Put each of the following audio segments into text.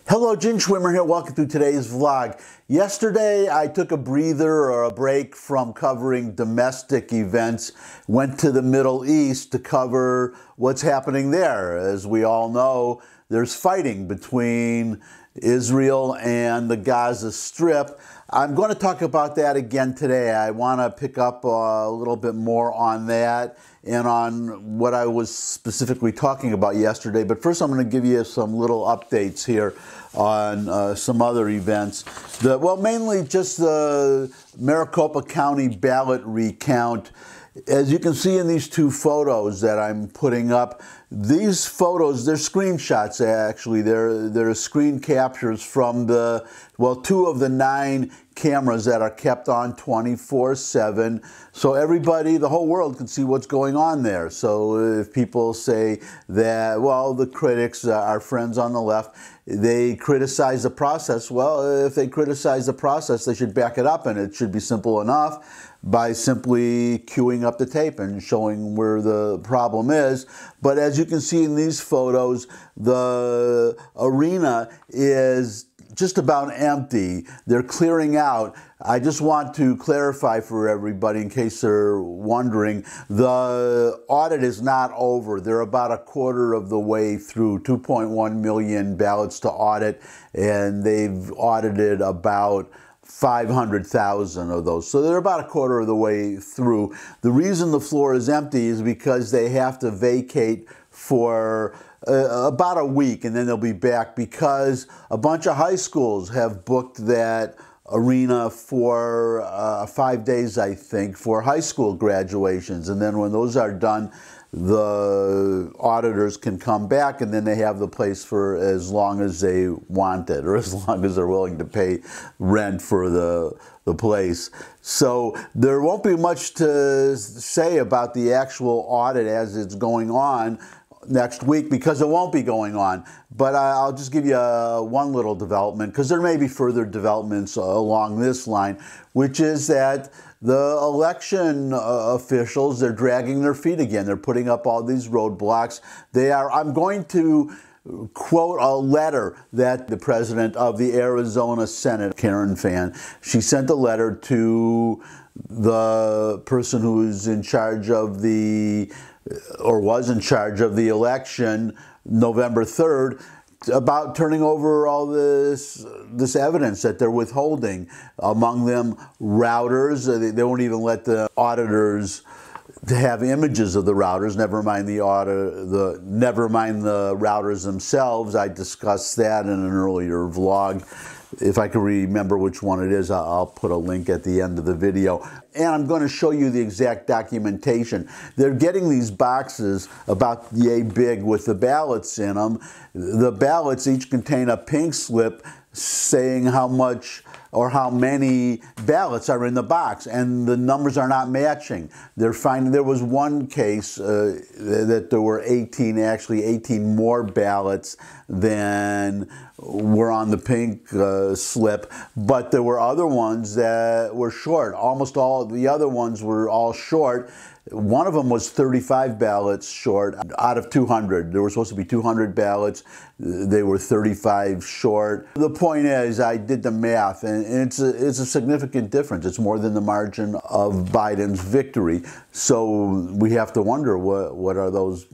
Hello, Gin Schwimmer here, walking through today's vlog. Yesterday, I took a breather or a break from covering domestic events, went to the Middle East to cover what's happening there. As we all know, there's fighting between Israel and the Gaza Strip. I'm going to talk about that again today. I want to pick up a little bit more on that and on what I was specifically talking about yesterday. But first, I'm going to give you some little updates here on some other events. Mainly just the Maricopa County ballot recount. As you can see in these two photos that I'm putting up, these photos, they're screenshots actually. They're screen captures from two of the 9 cameras that are kept on 24/7. So everybody, the whole world can see what's going on there. So if people say that, well, the critics, our friends on the left, they criticize the process. Well, if they criticize the process, they should back it up, and it should be simple enough by simply queuing up the tape and showing where the problem is. But as you can see in these photos, the arena is just about empty. They're clearing out. I just want to clarify for everybody, in case they're wondering, the audit is not over. They're about a quarter of the way through, 2.1 million ballots to audit, and they've audited about 500,000 of those. So they're about a quarter of the way through. The reason the floor is empty is because they have to vacate for about a week, and then they'll be back because a bunch of high schools have booked that arena for 5 days, I think, for high school graduations. And then when those are done, the auditors can come back, and then they have the place for as long as they want it, or as long as they're willing to pay rent for the place. So there won't be much to say about the actual audit as it's going on next week, because it won't be going on. But I'll just give you one little development, because there may be further developments along this line, which is that the election officials, they're dragging their feet again. They're putting up all these roadblocks. I'm going to quote a letter that the president of the Arizona Senate, Karen Fan, she sent a letter to the person who is in charge of was in charge of the election November 3rd, about turning over all this evidence that they're withholding. Among them, routers. They won't even let the auditors have images of the routers. Never mind the routers themselves. I discussed that in an earlier vlog. If I can remember which one it is, I'll put a link at the end of the video. And I'm going to show you the exact documentation. They're getting these boxes about yay big with the ballots in them. The ballots each contain a pink slip saying how much or how many ballots are in the box, and the numbers are not matching. They're finding there was one case that there were 18 more ballots than were on the pink slip, but there were other ones that were short. Almost all the other ones were all short. One of them was 35 ballots short out of 200. There were supposed to be 200 ballots. They were 35 short. The point is, I did the math, and it's a significant difference. It's more than the margin of Biden's victory. So we have to wonder what are those.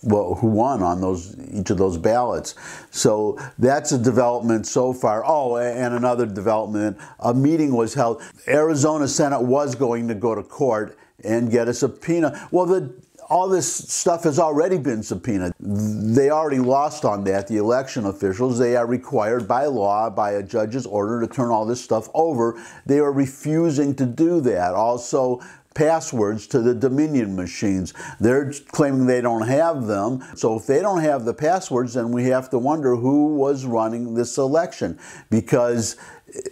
Well, who won on each of those ballots? So that's a development so far. Oh, and another development, a meeting was held. Arizona Senate was going to go to court and get a subpoena. Well, all this stuff has already been subpoenaed. They already lost on that, the election officials. They are required by law, by a judge's order, to turn all this stuff over. They are refusing to do that. Also, passwords to the Dominion machines. They're claiming they don't have them. So if they don't have the passwords, then we have to wonder who was running this election, because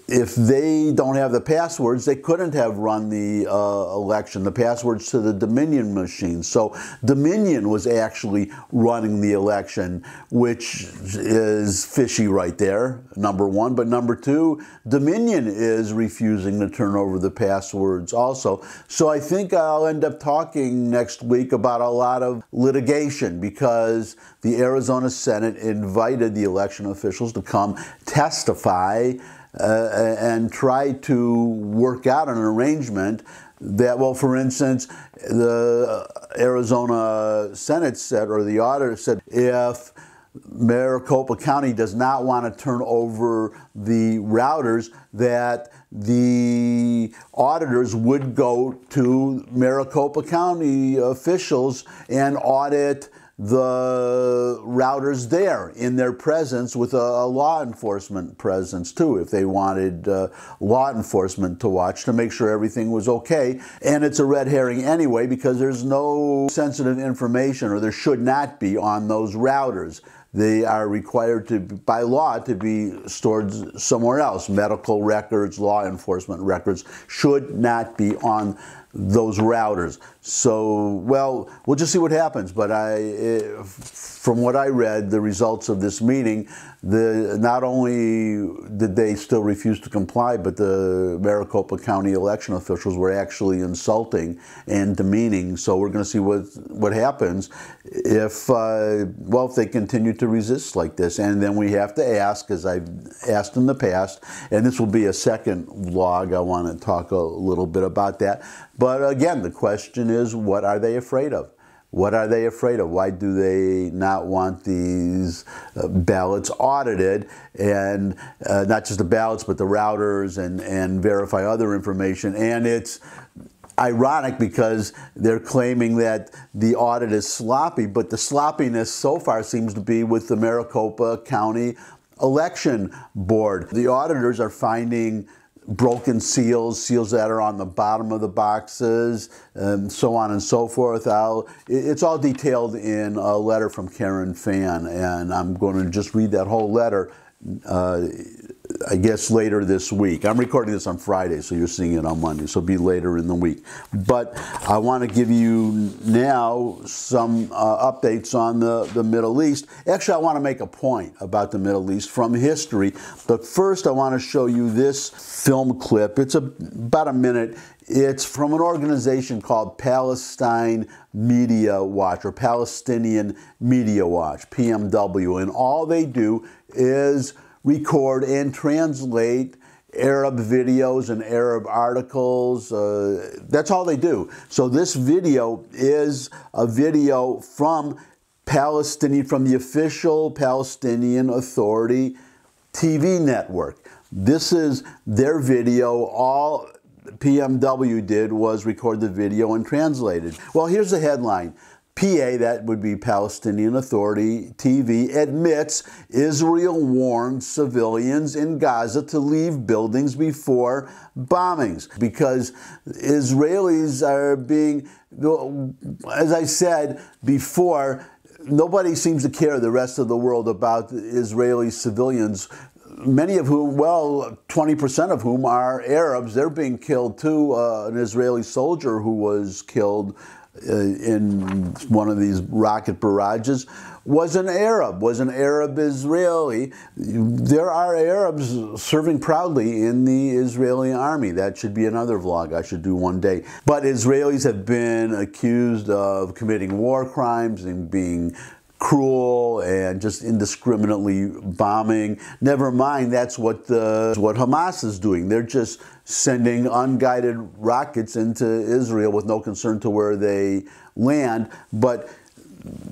if they don't have the passwords, they couldn't have run the election, the passwords to the Dominion machine. So Dominion was actually running the election, which is fishy right there, number one. But number two, Dominion is refusing to turn over the passwords also. So I think I'll end up talking next week about a lot of litigation, because the Arizona Senate invited the election officials to come testify and try to work out an arrangement that, well, for instance, the Arizona Senate said, or the auditor said, if Maricopa County does not want to turn over the routers, that the auditors would go to Maricopa County officials and audit the routers there in their presence, with a law enforcement presence too, if they wanted law enforcement to watch to make sure everything was okay. And it's a red herring anyway, because there's no sensitive information, or there should not be, on those routers. They are required to, by law, to be stored somewhere else. Medical records, law enforcement records should not be on those routers. So, well, we'll just see what happens. But from what I read, the results of this meeting, not only did they still refuse to comply, but the Maricopa County election officials were actually insulting and demeaning. So we're going to see what happens if, well, if they continue to resist like this. And then we have to ask, as I've asked in the past, and this will be a second vlog, I want to talk a little bit about that. But again, the question is, what are they afraid of? What are they afraid of? Why do they not want these ballots audited, and not just the ballots, but the routers, and verify other information? And it's ironic because they're claiming that the audit is sloppy, but the sloppiness so far seems to be with the Maricopa County Election Board. The auditors are finding broken seals that are on the bottom of the boxes, so on and so forth. It's all detailed in a letter from Karen Fan, and I'm going to just read that whole letter, I guess, later this week. I'm recording this on Friday, so you're seeing it on Monday, so it'll be later in the week. But I want to give you now some updates on the Middle East. Actually, I want to make a point about the Middle East from history, but first I want to show you this film clip. It's about a minute. It's from an organization called Palestine Media Watch, or Palestinian Media Watch, PMW, and all they do is record and translate Arab videos and Arab articles. That's all they do. So this video is a video from the official Palestinian Authority TV network. This is their video. All PMW did was record the video and translate it. Well, here's the headline. PA, that would be Palestinian Authority TV, admits Israel warned civilians in Gaza to leave buildings before bombings, because Israelis are being, as I said before, nobody seems to care, the rest of the world, about Israeli civilians, many of whom, well, 20% of whom are Arabs. They're being killed too. An Israeli soldier who was killed in one of these rocket barrages was an Arab Israeli. There are Arabs serving proudly in the Israeli army. That should be another vlog I should do one day. But Israelis have been accused of committing war crimes and being cruel and just indiscriminately bombing. Never mind, that's what Hamas is doing. They're just sending unguided rockets into Israel with no concern to where they land. But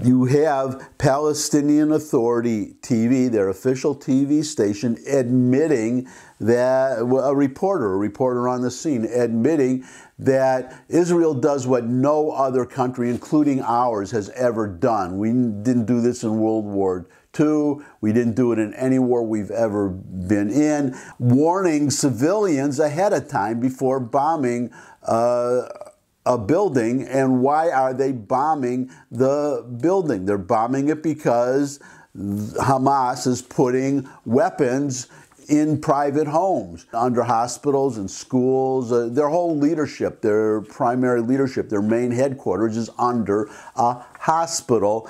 you have Palestinian Authority TV, their official TV station, admitting that, a reporter on the scene, admitting that Israel does what no other country, including ours, has ever done. We didn't do this in World War II. We didn't do it in any war we've ever been in. Warning civilians ahead of time before bombing a building. And why are they bombing the building? They're bombing it because Hamas is putting weapons in private homes, under hospitals and schools. Their whole leadership, their primary leadership, their main headquarters is under a hospital.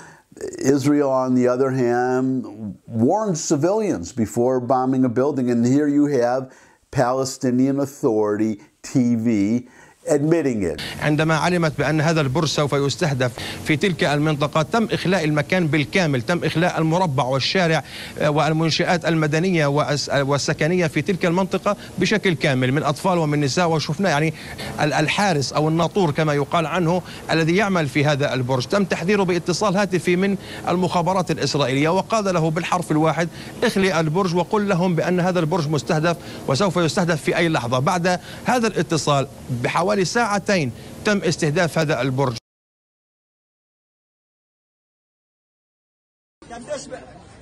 Israel, on the other hand, warns civilians before bombing a building. And here you have Palestinian Authority TV admitting it. عندما علمت بأن هذا البرج سوف يستهدف في تلك المنطقة تم إخلاء المكان بالكامل، تم إخلاء المربع والشارع والمنشآت المدنية والسكنية في تلك المنطقة بشكل كامل، من أطفال ومن نساء. وشفنا يعني الحارس أو الناطور كما يقال عنه الذي يعمل في هذا البرج تم تحذيره باتصال هاتفي من المخابرات الإسرائيلية، وقال له بالحرف الواحد اخلي البرج وقل لهم بأن هذا البرج مستهدف وسوف يستهدف في أي لحظة. بعد هذا الاتصال بحوالي ساعتين تم استهداف هذا البرج.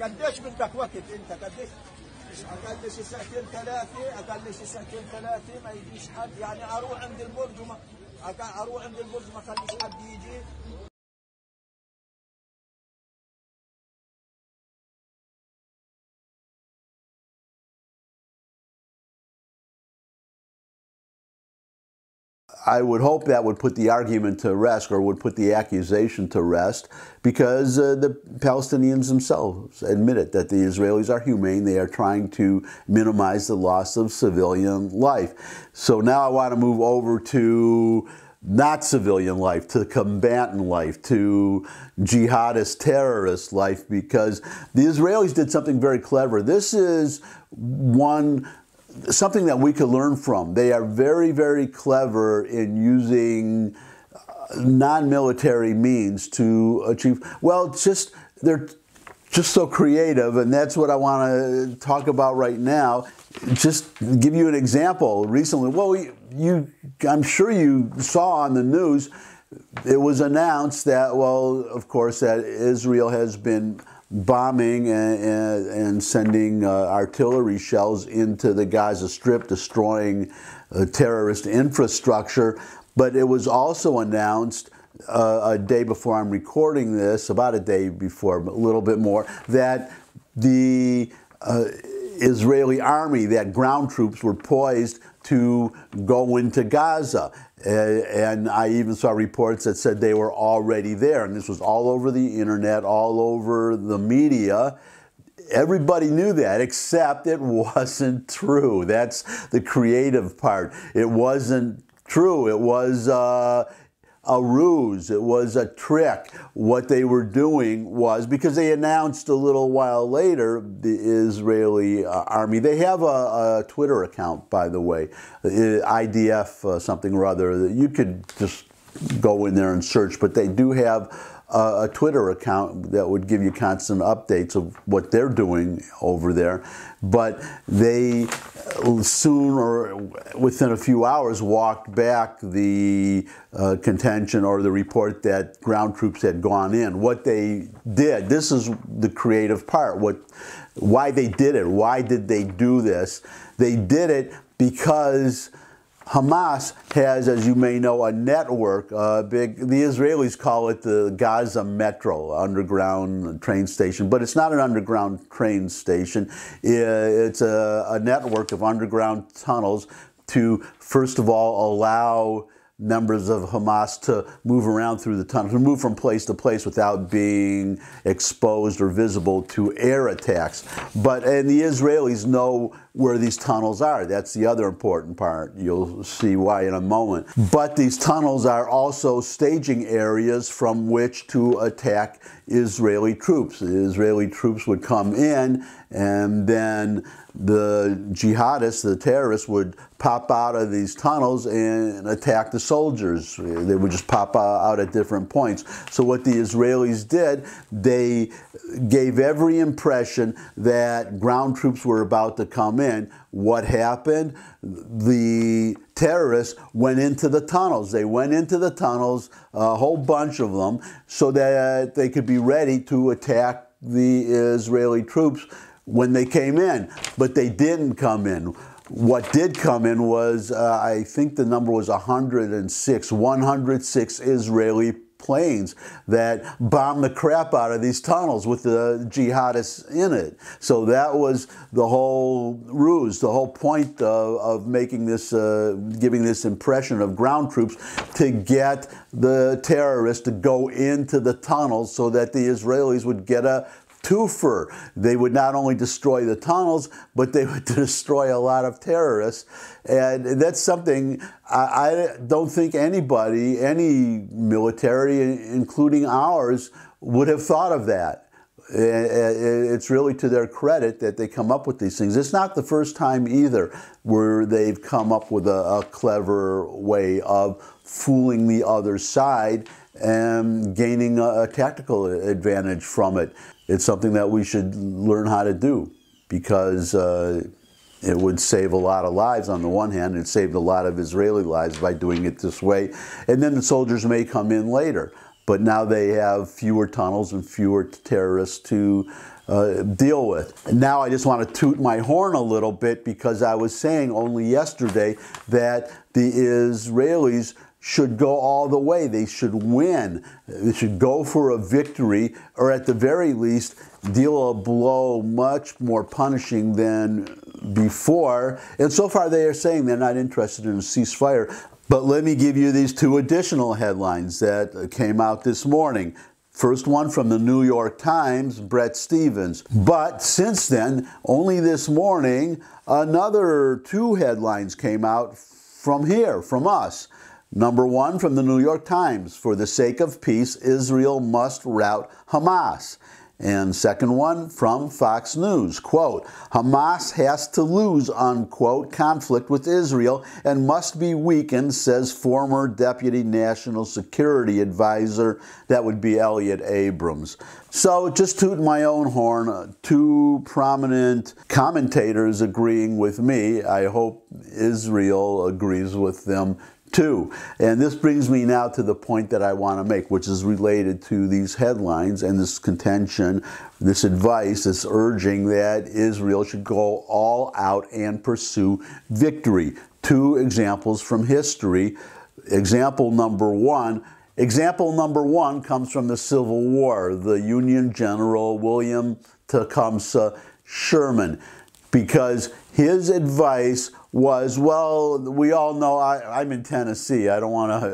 قديش بدك وقت انت؟ قديش؟ اقل شي ساعتين ثلاثه، اقل شي ساعتين ثلاثه ما يجيش حد، يعني اروح عند البرج وما اروح عند البرج ما خليش حد يجي. I would hope that would put the argument to rest, or would put the accusation to rest, because the Palestinians themselves admit it, that the Israelis are humane. They are trying to minimize the loss of civilian life. So now I want to move over to not civilian life, to combatant life, to jihadist terrorist life, because the Israelis did something very clever. This is something that we could learn from. They are very, very clever in using non-military means to achieve, well, they're just so creative, and that's what I want to talk about right now. Just give you an example. Recently, well, I'm sure you saw on the news, it was announced that, well, of course, that Israel has been bombing and sending artillery shells into the Gaza Strip, destroying terrorist infrastructure. But it was also announced a day before I'm recording this, about a day before, a little bit more, that the Israeli army, that ground troops were poised to go into Gaza. And I even saw reports that said they were already there. And this was all over the internet, all over the media. Everybody knew that, except it wasn't true. That's the creative part. It wasn't true. It was a ruse. It was a trick. What they were doing was, because they announced a little while later, the Israeli army, they have a Twitter account, by the way, IDF something or other. You could just go in there and search, but they do have a Twitter account that would give you constant updates of what they're doing over there. But they soon, or within a few hours, walked back the contention or the report that ground troops had gone in. What they did, this is the creative part, why they did it. Why did they do this? They did it because Hamas has, as you may know, a network, the Israelis call it the Gaza Metro, underground train station, but it's not an underground train station. It's a network of underground tunnels to, first of all, allow members of Hamas to move around through the tunnel, to move from place to place without being exposed or visible to air attacks. And the Israelis know where these tunnels are. That's the other important part. You'll see why in a moment. But these tunnels are also staging areas from which to attack Israeli troops. The Israeli troops would come in, and then the jihadists, the terrorists, would pop out of these tunnels and attack the soldiers. They would just pop out at different points. So what the Israelis did, they gave every impression that ground troops were about to come in. What happened? The terrorists went into the tunnels. They went into the tunnels, a whole bunch of them, so that they could be ready to attack the Israeli troops when they came in. But they didn't come in. What did come in was, I think the number was 106 Israeli planes that bombed the crap out of these tunnels with the jihadists in it. So that was the whole ruse, the whole point of making this, giving this impression of ground troops to get the terrorists to go into the tunnels so that the Israelis would get a twofer. They would not only destroy the tunnels, but they would destroy a lot of terrorists. And that's something I don't think anybody, any military, including ours, would have thought of that. It's really to their credit that they come up with these things. It's not the first time either where they've come up with a clever way of fooling the other side and gaining a tactical advantage from it. It's something that we should learn how to do, because it would save a lot of lives on the one hand. It saved a lot of Israeli lives by doing it this way. And then the soldiers may come in later. But now they have fewer tunnels and fewer terrorists to deal with. And now I just want to toot my horn a little bit, because I was saying only yesterday that the Israelis should go all the way. They should win. They should go for a victory, or at the very least deal a blow much more punishing than before. And so far they are saying they're not interested in a ceasefire. But let me give you these two additional headlines that came out this morning. First one from the New York Times, Bret Stephens. But since then, only this morning, another two headlines came out from here, from us. Number one from the New York Times, for the sake of peace, Israel must rout Hamas. And second one from Fox News, quote, Hamas has to lose, unquote, conflict with Israel and must be weakened, says former Deputy National Security Advisor, that would be Elliot Abrams. So just tooting my own horn, two prominent commentators agreeing with me. I hope Israel agrees with them too. And this brings me now to the point that I want to make, which is related to these headlines and this contention, this advice, this urging that Israel should go all out and pursue victory. Two examples from history. Example number one comes from the Civil War, the Union General William Tecumseh Sherman, because his advice was, well, we all know I'm in Tennessee. I don't want to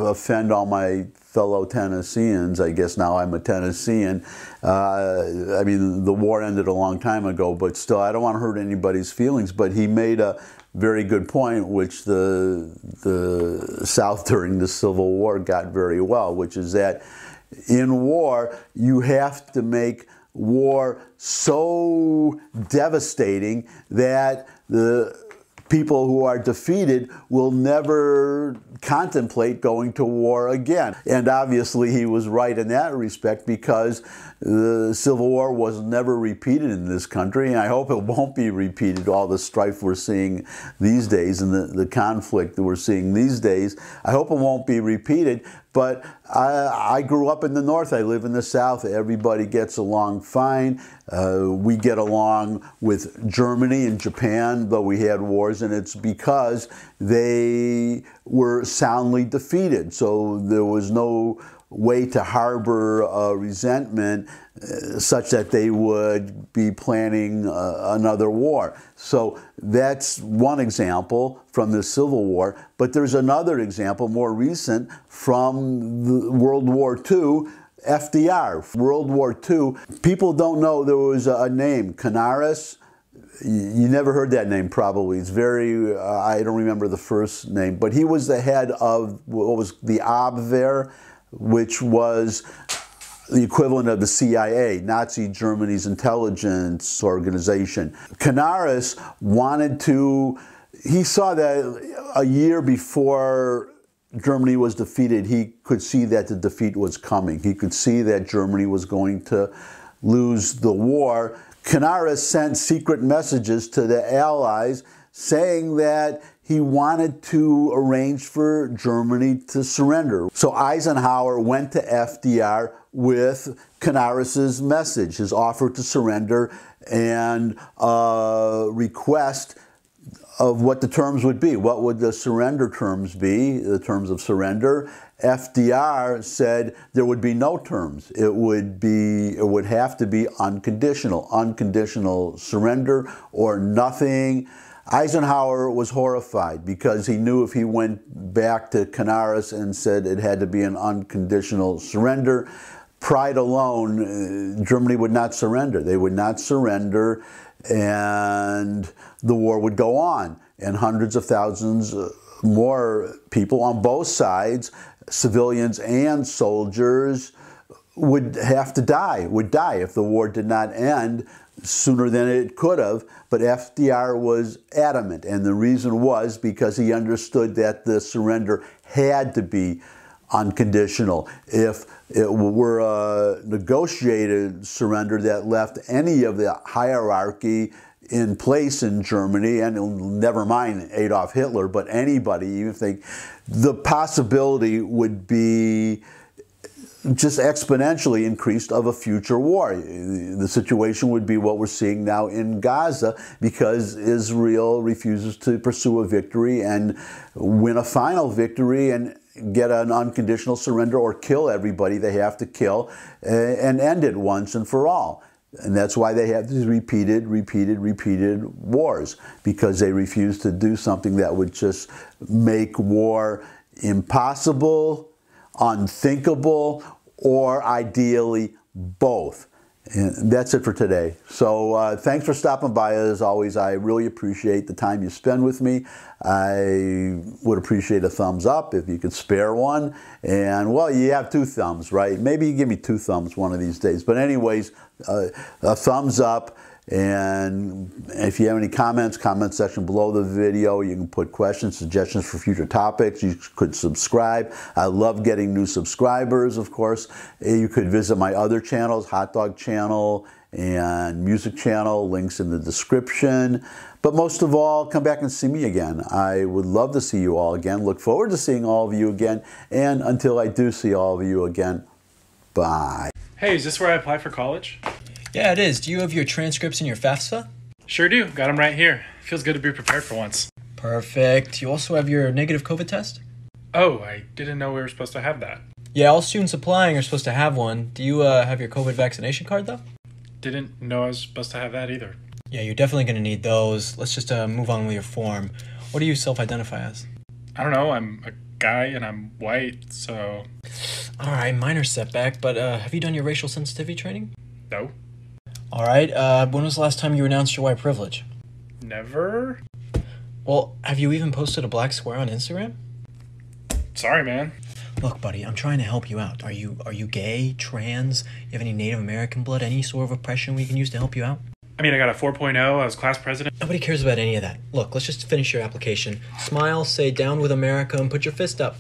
offend all my fellow Tennesseans. I guess now I'm a Tennessean. I mean, the war ended a long time ago, but still, I don't want to hurt anybody's feelings. But he made a very good point, which the South during the Civil War got very well, which is that in war, you have to make war so devastating that the people who are defeated will never contemplate going to war again. And obviously he was right in that respect, because the Civil War was never repeated in this country, and I hope it won't be repeated. All the strife we're seeing these days and the conflict that we're seeing these days, I hope it won't be repeated. But I grew up in the North. I live in the South. Everybody gets along fine. We get along with Germany and Japan, though we had wars, and it's because they were soundly defeated. So there was no way to harbor resentment such that they would be planning another war. So that's one example from the Civil War. But there's another example, more recent, from World War II, FDR. World War II, people don't know there was a name, Canaris. You never heard that name probably. It's very, I don't remember the first name, but he was the head of what was the Abwehr, which was the equivalent of the CIA, Nazi Germany's intelligence organization. Canaris wanted to, he saw that a year before Germany was defeated, he could see that the defeat was coming. He could see that Germany was going to lose the war. Canaris sent secret messages to the Allies saying that he wanted to arrange for Germany to surrender. So Eisenhower went to FDR with Canaris's message, his offer to surrender, and a request of what the terms would be. What would the surrender terms be, the terms of surrender? FDR said there would be no terms. It would have to be unconditional surrender or nothing. Eisenhower was horrified because he knew if he went back to Canaris and said it had to be an unconditional surrender, pride alone, Germany would not surrender. They would not surrender, and the war would go on, and hundreds of thousands more people on both sides, civilians and soldiers, would have to die, would die if the war did not end sooner than it could have. But FDR was adamant, and the reason was because he understood that the surrender had to be unconditional. If it were a negotiated surrender that left any of the hierarchy in place in Germany, and never mind Adolf Hitler, but anybody, even if the possibility would be just exponentially increased of a future war. The situation would be what we're seeing now in Gaza, because Israel refuses to pursue a victory and win a final victory and get an unconditional surrender or kill everybody they have to kill and end it once and for all. And that's why they have these repeated wars, because they refuse to do something that would just make war impossible, unthinkable, or ideally both. And that's it for today. So thanks for stopping by. As always, I really appreciate the time you spend with me. I would appreciate a thumbs up if you could spare one. And, well, you have two thumbs, right? Maybe you give me two thumbs one of these days. But anyways, a thumbs up. And if you have any comments, comment section below the video. You can put questions, suggestions for future topics. You could subscribe. I love getting new subscribers, of course. You could visit my other channels, Hot Dog Channel and Music Channel, links in the description. But most of all, come back and see me again. I would love to see you all again. Look forward to seeing all of you again. And until I do see all of you again, bye. Hey, is this where I apply for college? Yeah, it is. Do you have your transcripts and your FAFSA? Sure do. Got them right here. Feels good to be prepared for once. Perfect. You also have your negative COVID test? Oh, I didn't know we were supposed to have that. Yeah, all students applying are supposed to have one. Do you have your COVID vaccination card, though? Didn't know I was supposed to have that either. Yeah, you're definitely going to need those. Let's just move on with your form. What do you self-identify as? I don't know. I'm a guy and I'm white, so... All right, minor setback, but have you done your racial sensitivity training? No. All right, when was the last time you renounced your white privilege? Never? Well, have you even posted a black square on Instagram? Sorry, man. Look, buddy, I'm trying to help you out. Are you gay, trans? You have any Native American blood, any sort of oppression we can use to help you out? I mean, I got a 4.0. I was class president. Nobody cares about any of that. Look, let's just finish your application. Smile, say down with America, and put your fist up.